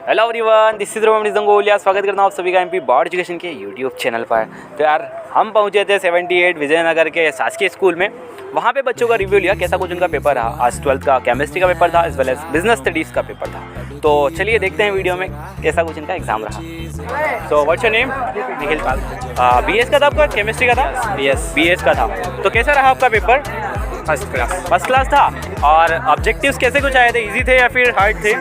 Hello everyone, this is Roman Jangolia. स्वागत करता हूँ आप सभी का एमपी बोर्ड एजुकेशन के यूट्यूब चैनल पर। तो यार हम पहुँचे थे 78 विजयनगर के शासकीय स्कूल में। वहाँ पे बच्चों का रिव्यू लिया कैसा कुछ उनका पेपर रहा। आज 12th का केमिस्ट्री का पेपर था as well as business studies का पेपर था। तो चलिए देखते हैं वीडियो में कैसा कुछ इनका एग्जाम रहा। तो what's your name? Nikhil Pal. BS का था आपका? केमिस्ट्री का था? BS का था। तो कैसा रहा आपका पेपर? फर्स्ट क्लास था। और ऑब्जेक्टिव्स कैसे कुछ आए थे? इजी थे या फिर हार्ड थे?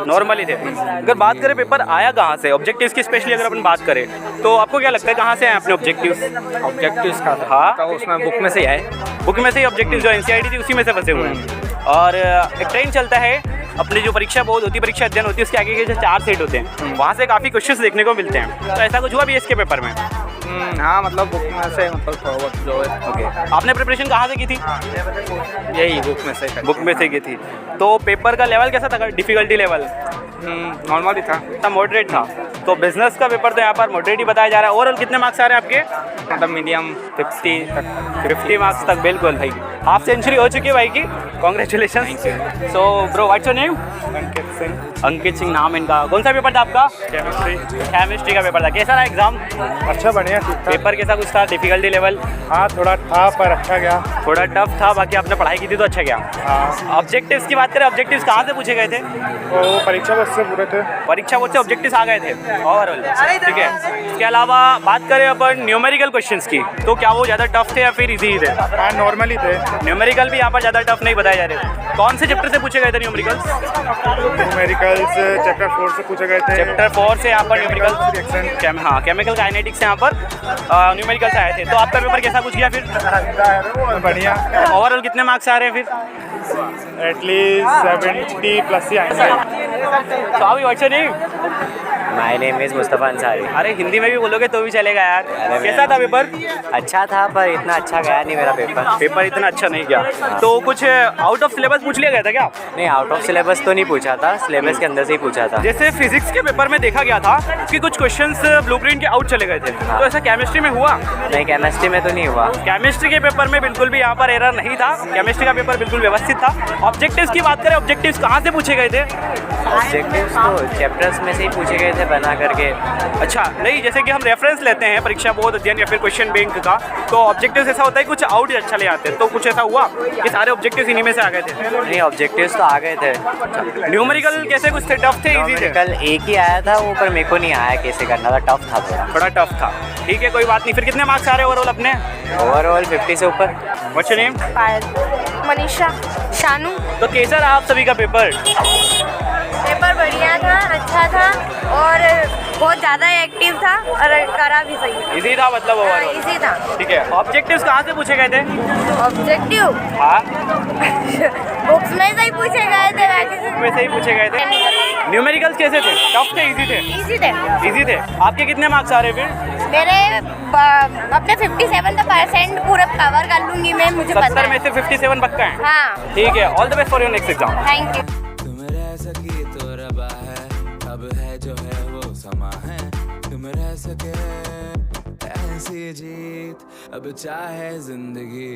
नॉर्मली थे। अगर बात करें पेपर आया कहाँ से, ऑब्जेक्टिव्स की स्पेशली अगर अपन बात करें तो आपको क्या लगता है कहाँ से आए अपने ऑब्जेक्टिव्स का? हाँ, तो उसमें बुक में से ही आए। बुक में से ही ऑब्जेक्टिव्स जो NCERT थी उसी में से फंसे हुए हैं। और एक ट्रेन चलता है, अपनी जो परीक्षा बोर्ड होती है, परीक्षा अध्ययन होती है, उसके आगे के जो 4 सेट होते हैं वहाँ से काफ़ी क्वेश्चंस देखने को मिलते हैं। तो ऐसा कुछ हुआ BS के पेपर में? हाँ, मतलब बुक में से मतलब थोड़ा बहुत जो है। ओके, आपने प्रिपरेशन कहाँ से की थी? यही बुक में से। बुक में से की थी। तो पेपर का लेवल कैसा था? डिफ़िकल्टी लेवल नॉर्मल ही था, मॉडरेट था। तो बिजनेस का पेपर तो यहाँ पर मॉडरेट ही बताया जा रहा है। ओवरऑल कितने मार्क्स आ रहे हैं आपके? मतलब मीडियम 50 मार्क्स तक। बिल्कुल भाई, हाफ सेंचुरी हो चुकी है भाई की। Congratulation. So bro, what's your name? Ankit Singh नाम इनका। कौन सा पेपर था आपका? केमिस्ट्री का पेपर था। कैसा रहा एग्जाम? अच्छा, बढ़िया। पेपर कैसा कुछ था? Difficulty level? हाँ, थोड़ा था पर अच्छा गया। थोड़ा टफ था, बाकी आपने पढ़ाई की थी तो अच्छा गया। हाँ। ऑब्जेक्टिव्स की बात करें, ऑब्जेक्टिव्स कहाँ से पूछे गए थे? वो परीक्षा बोर्ड से पूरे थे। परीक्षा बोर्ड से ऑब्जेक्टिव्स आ गए थे ओवरऑल, ठीक है। इसके अलावा बात करें अपन न्यूमेरिकल क्वेश्चंस की, तो क्या वो ज़्यादा टफ थे या फिर इजी थे? हाँ, नॉर्मली थे। न्यूमेरिकल भी यहाँ पर ज़्यादा टफ नहीं बताए जा रहे। कौन से चैप्टर से पूछे गए थे न्यूमेरिकल्स? न्यूमेरिकल्स चैप्टर 4 से पूछे गए थे। चैप्टर 4 से यहाँ पर न्यूमेरिकल रिएक्शन। हाँ, केमिकल काइनेटिक्स से यहाँ पर न्यूमेरिकल्स आए थे। तो आपका पेपर कैसा कुछ गया फिर? बढ़िया। ओवरऑल कितने मार्क्स आ रहे हैं फिर? एटलीस्ट 70 प्लस ही आएंगे। तो अभी what's your name? My name is Mustafa Ansari. अरे हिंदी में भी बोलोगे तो भी चलेगा यार। कैसा था पेपर? अच्छा था पर इतना अच्छा गया नहीं मेरा पेपर इतना अच्छा नहीं गया। तो कुछ आउट ऑफ सिलेबस पूछ लिया गया था क्या? नहीं, आउट ऑफ सिलेबस तो नहीं पूछा था, सिलेबस के अंदर से ही पूछा था। जैसे फिजिक्स के पेपर में देखा गया था कि कुछ क्वेश्चंस ब्लूप्रिंट के आउट चले गए थे। तो ऐसा केमिस्ट्री में हुआ? नहीं, केमिस्ट्री में तो नहीं हुआ। केमिस्ट्री के पेपर में बिल्कुल भी यहाँ पर एरर नहीं था। केमिस्ट्री का पेपर बिल्कुल व्यवस्थित था। ऑब्जेक्टिव्स की बात करें, ऑब्जेक्टिव्स कहाँ से पूछे गए थे? ऑब्जेक्टिव्स तो चैप्टर्स में से ही पूछे गए थे बना करके। अच्छा, नहीं, जैसे कि हम रेफरेंस लेते हैं परीक्षा बोर्ड अध्ययन या फिर क्वेश्चन बैंक का, तो ऑब्जेक्टिव्स ऐसा होता है कुछ आउट ही अच्छा ले आते हैं। तो कुछ ऐसा हुआ कि सारे ऑब्जेक्टिव्स इन्हीं में से आ गए थे? नहीं, ऑब्जेक्टिव्स तो आ गए थे। न्यूमेरिकल कैसे कुछ थे? टफ थे, इजी थे? कल एक ही आया था वो, पर मेरे को नहीं आया कैसे करना था, टफ था थोड़ा टफ था। ठीक है, कोई बात नहीं। फिर कितने मार्क्स आ रहे हैं ओवरऑल अपने? ओवरऑल 50 से ऊपर। What's your name? Manisha. Shanu. तो कैसा रहा आप सभी का पेपर? पेपर बढ़िया था, अच्छा था और बहुत ज़्यादा एक्टिव था और करा भी सही। इजी था मतलब ओवरऑल? इजी था। ठीक है, ऑब्जेक्टिव्स कहाँ से पूछे गए थे? ऑब्जेक्टिव हाँ, बुक्स में से ही पूछे गए थे, में से ही पूछे गए थे। न्यूमेरिकल्स कैसे थे? टफ थे, इजी थे? इजी थे। इजी थे। आपके कितने मार्क्स आ रहे हैं फिर? मेरे अपने 57% पूरा कवर कर लूँगी मैं, मुझे पता 70 में है। से 57 पक्का है? हाँ, ठीक है, all the best for your next exam. Thank you. तुम रह सकी तो रबा है, अब है जो है वो समा है। तुम रह सके ऐसी जीत, अब चाहे जिंदगी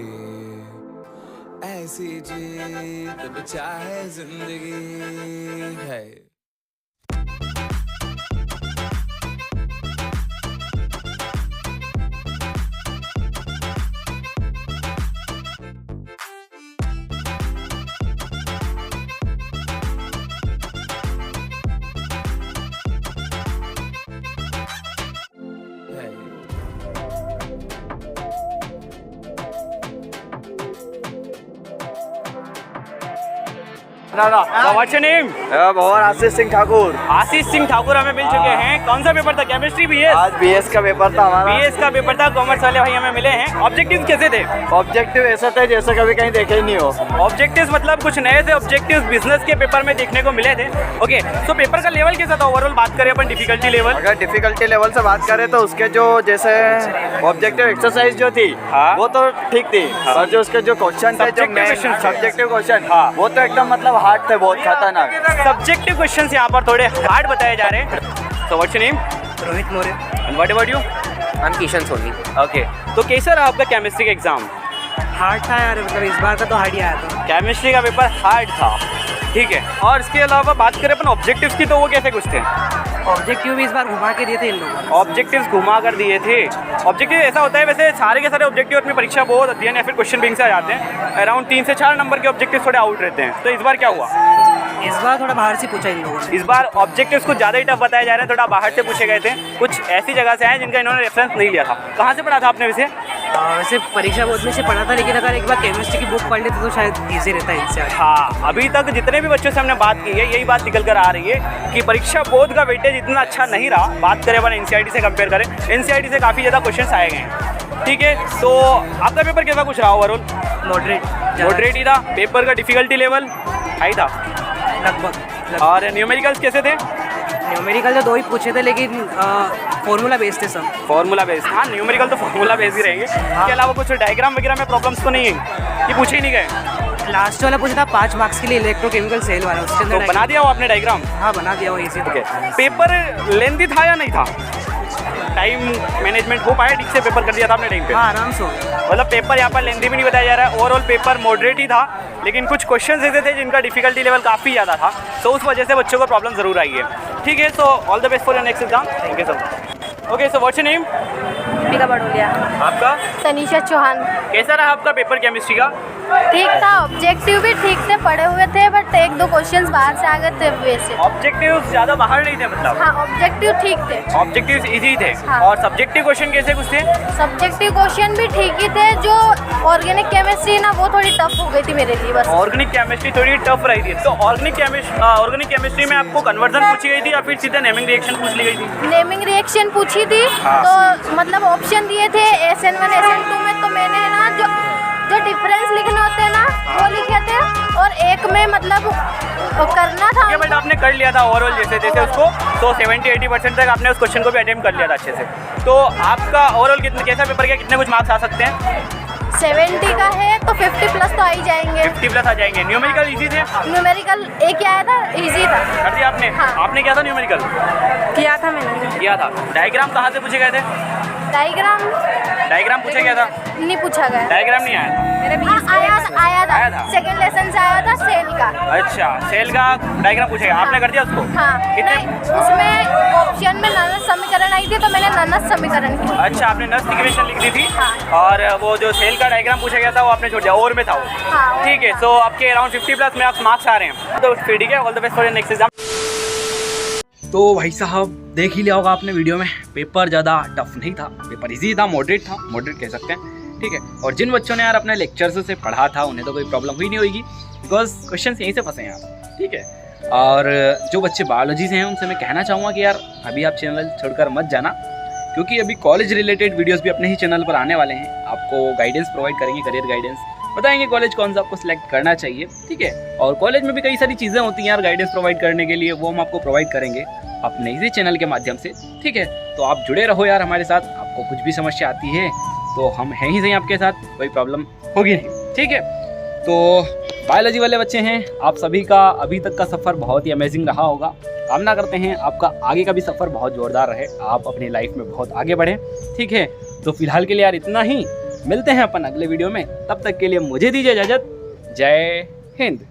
ऐसी जीत, अब चाहे जिंदगी है। What's your name? और आशीष सिंह ठाकुर। आशीष सिंह ठाकुर हमें मिल चुके हैं। कौन सा पेपर था? Chemistry, BS? आज BS का पेपर था हमारा। BS का पेपर था। कॉमर्स वाले भाई हमें मिले हैं। ऑब्जेक्टिव्स कैसे थे? ऑब्जेक्टिव ऐसा था जैसे कभी कहीं देखे ही नहीं हो। ऑब्जेक्टिव्स मतलब कुछ नए थे ऑब्जेक्टिव्स, बिजनेस के पेपर में देखने को मिले थे। ओके, तो पेपर का लेवल कैसा था ओवरऑल? बात करें अपन डिफिकल्टी लेवल। अगर डिफिकल्टी लेवल से बात करें तो उसके जो जैसे ऑब्जेक्टिव एक्सरसाइज जो थी, हाँ, वो तो ठीक थी। और जो उसके जो क्वेश्चन थे, जो सब्जेक्टिव क्वेश्चन, हाँ, वो तो एकदम मतलब हार्ड थे, बहुत खतरनाक। सब्जेक्टिव क्वेश्चंस यहाँ पर थोड़े हार्ड बताए जा रहे हैं। So what's your name? Rohit Maurya. And what about you? I am Kishan Soni. Okay, तो कैसा रहा आपका केमिस्ट्री का एग्जाम? हार्ड था यार, मतलब इस बार का तो हार्ड ही आया था। केमिस्ट्री का पेपर हार्ड था। ठीक है, और इसके अलावा बात करें अपन ऑब्जेक्टिव्स की, तो वो कैसे कुछ थे? ऑब्जेक्टिव भी इस बार घुमा के दिए थे इन लोगों ने। ऑब्जेक्टिव्स घुमा कर दिए थे। ऑब्जेक्टिव ऐसा होता है, वैसे सारे के सारे ऑब्जेक्टिव अपनी परीक्षा बहुत अध्ययन या फिर क्वेश्चन बैंक से आ जाते हैं, अराउंड 3 से 4 नंबर के ऑब्जेक्टिव थोड़े आउट रहते हैं। तो इस बार क्या हुआ? इस बार थोड़ा बाहर से पूछा इन लोगों ने। इस बार ऑब्जेक्टिव्स कुछ ज़्यादा ही टफ बताए जा रहे हैं, थोड़ा बाहर से पूछे गए थे, कुछ ऐसी जगह से आए जिनका इन्होंने रेफरेंस नहीं लिया था। कहाँ से पढ़ा था आपने वैसे? वैसे परीक्षा बोर्ड में से पढ़ा था, लेकिन अगर एक बार केमिस्ट्री की बुक पढ़ लेते तो शायद ईजी रहता है इनसे। हाँ, अभी तक जितने भी बच्चों से हमने बात की है, यही बात निकल कर आ रही है कि परीक्षा बोर्ड का वेटेज इतना अच्छा नहीं रहा। बात करें अपन NCERT से कंपेयर करें, NCERT से काफ़ी ज़्यादा क्वेश्चन आए गए हैं। ठीक है, तो आपका पेपर कैसा कुछ रहा ओवरऑल? मॉडरेट ही था। पेपर का डिफिकल्टी लेवल हाई था लगभग। और न्यूमेरिकल्स कैसे थे? न्यूमेरिकल तो 2 ही पूछे थे, लेकिन फॉर्मूला बेस्ड थे सब। फॉर्मूला बेस्ड, हाँ न्यूमेरिकल तो फॉर्मूला बेस्ड ही रहेंगे। इसके अलावा कुछ डायग्राम वगैरह में प्रॉब्लम्स तो नहीं है, ये पूछे ही नहीं गए? लास्ट वाला पूछा था 5 मार्क्स के लिए, इलेक्ट्रोकेमिकल सेल वाला, उसके तो अंदर बना दिया हो आपने डायग्राम? हाँ बना दिया वो इजी। पेपर लेंथी था या नहीं था? टाइम मैनेजमेंट हो पाया ठीक से? पेपर कर दिया था आपने टाइम पे? हाँ आराम से। मतलब पेपर यहाँ पर लेंथी भी नहीं बताया जा रहा है, ओवरऑल पेपर मॉडरेट ही था, लेकिन कुछ क्वेश्चंस ऐसे थे जिनका डिफिकल्टी लेवल काफ़ी ज़्यादा था, तो उस वजह से बच्चों को प्रॉब्लम ज़रूर आई है। ठीक है, so all the best for your next exam. Thank you sir. Okay, so what's your name? Deepika Badolia. आपका? तनीषा चौहान। कैसा रहा आपका पेपर केमिस्ट्री का? ठीक था, ऑब्जेक्टिव भी ठीक से पढ़े हुए थे, बट 1-2 क्वेश्चंस बाहर से आ गए थे वैसे। ऑब्जेक्टिव ज़्यादा बाहर नहीं थे मतलब? हाँ, ऑब्जेक्टिव ठीक थे। ऑब्जेक्टिव इजी थे। हाँ। और सब्जेक्टिव क्वेश्चन कैसे कुछ थे? सब्जेक्टिव क्वेश्चन भी ठीक ही थे। जो ऑर्गेनिक केमिस्ट्री ना, वो थोड़ी टफ हो गई थी मेरे लिए बस। ऑर्गेनिक केमिस्ट्री थोड़ी टफ रही थी। तो ऑर्गेनिक केमिस्ट्री में आपको कन्वर्जन पूछी गई थी या फिर सीधा नेमिंग रिएक्शन पूछ ली गई थी? नेमिंग रिएक्शन पूछी थी। हाँ। तो मतलब ऑप्शन दिए थे SN1 SN2 में, तो मैंने ना जो डिफरेंस लिखने होते हैं ना, वो लिखे थे, और एक में मतलब करना था। बट आपने कर लिया था ओवरऑल जैसे जैसे उसको, तो 70-80% तक आपने उस क्वेश्चन को भी अटेम्प्ट कर लिया था अच्छे से। तो आपका ओवरऑल कैसा पेपर गया, कितने कुछ मार्क्स आ सकते हैं? 70 का है तो 50 प्लस तो आ ही जाएंगे। 50 प्लस आ जाएंगे। न्यूमेरिकल इजी थे? न्यूमेरिकल एक ही आया था, इजी था। कर दिया आपने? हाँ। आपने क्या था न्यूमेरिकल? किया था मैंने। किया था। डायग्राम कहाँ से पूछे गए थे? डायग्राम पूछा गया था? नहीं पूछा गया। डायग्राम नहीं आया था? आया आया था। था। सेकंड लेसन से आया था सेल का। अच्छा, सेल का डायग्राम पूछेगा, आपने कर दिया उसको? हाँ, कितने? नहीं, उसमें ऑप्शन में ननस समीकरण आई थी, तो मैंने ननस समीकरण की। अच्छा, आपने नस इक्वेशन लिख दी थी। हाँ। और वो जो सेल का डायग्राम पूछा गया था वो आपने छोड़ दिया, और में था वो। हाँ। ठीक है, सो आपके अराउंड 50 प्लस मार्क्स आ रहे हैं, तो फिर ठीक है, all the best for your next exam. तो भाई साहब देख ही लिया होगा आपने वीडियो में, पेपर ज़्यादा टफ नहीं था, पेपर इजी था, मॉडरेट था, मॉडरेट कह सकते हैं। ठीक है, और जिन बच्चों ने यार अपने लेक्चर्स से पढ़ा था उन्हें तो कोई प्रॉब्लम हुई नहीं होगी, बिकॉज क्वेश्चन यहीं से फंसे हैं यार। ठीक है, और जो बच्चे बायोलॉजी से हैं उनसे मैं कहना चाहूँगा कि यार अभी आप चैनल छोड़कर मत जाना, क्योंकि अभी कॉलेज रिलेटेड वीडियोस भी अपने ही चैनल पर आने वाले हैं। आपको गाइडेंस प्रोवाइड करेंगे, करियर गाइडेंस बताएंगे, कॉलेज कौन सा आपको सिलेक्ट करना चाहिए। ठीक है, और कॉलेज में भी कई सारी चीज़ें होती हैं यार गाइडेंस प्रोवाइड करने के लिए, वो हम आपको प्रोवाइड करेंगे अपने इसी चैनल के माध्यम से। ठीक है, तो आप जुड़े रहो यार हमारे साथ। आपको कुछ भी समस्या आती है तो हम हैं ही सही आपके साथ, कोई प्रॉब्लम होगी नहीं। ठीक है, तो बायोलॉजी वाले बच्चे हैं, आप सभी का अभी तक का सफ़र बहुत ही अमेजिंग रहा होगा। कामना करते हैं आपका आगे का भी सफ़र बहुत ज़ोरदार रहे, आप अपनी लाइफ में बहुत आगे बढ़ें। ठीक है, तो फिलहाल के लिए यार इतना ही, मिलते हैं अपन अगले वीडियो में, तब तक के लिए मुझे दीजिए इजाज़त। जय हिंद।